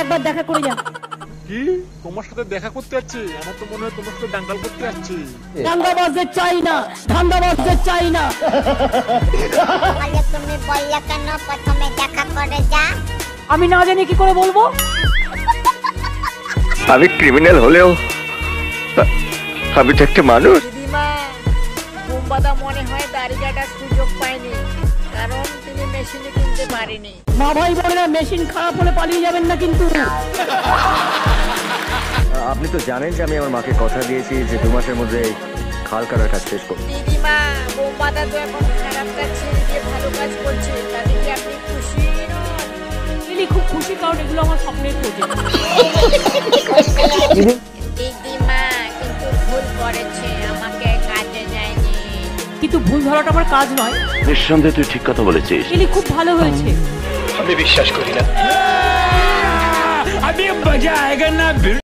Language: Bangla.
একবার দেখা করে যা। কি তোমার সাথে দেখা করতে যাচ্ছি? আমার তো মনে হয় তোমার সাথে দাঙ্গাল করতে যাচ্ছি। দাঙ্গাবাজদের চাই না, ধান্দাবাজদের চাই না। তুমি বললে কেন প্রথমে দেখা করে যা? আমি না জানি কি করে বলবো? আমি ক্রিমিনাল হলেও আমি তো একটা মানুষ। দিদিমা, বোম্বাদা মনে হয় দাড়ি কাটার সুযোগ পায়নি, কারণ তিনি মেশিনে কিনতে পারেনি। মা ভাই বোনেরা, মেশিন খারাপ হলে পালিয়ে যাবেন না কিন্তু। আপনি তো জানেন যে আমি আমার মাকে কথা দিয়েছি যে 2 মাসের মধ্যে খাল কাটার কাজ শেষ করব। দিদিমা, বোম্বাদা তো এখন খারাপ কাজ ছেড়ে দিয়ে ভালো কাজ করছে, তাতে কি আপনি খুশি নন? লিলি খুব খুশি, কারণ এগুলো আমার স্বপ্নের প্রজেক্ট। দিদিমা কিন্তু ভুল করেছে, আমাকে কাজে যায়নি। কিন্তু ভুল ধরাটা আমার কাজ নয়। নিঃসন্দেহে তুই ঠিক কথা বলেছিস। লিলি খুব ভালো হয়েছে। আমি বিশ্বাস করি না।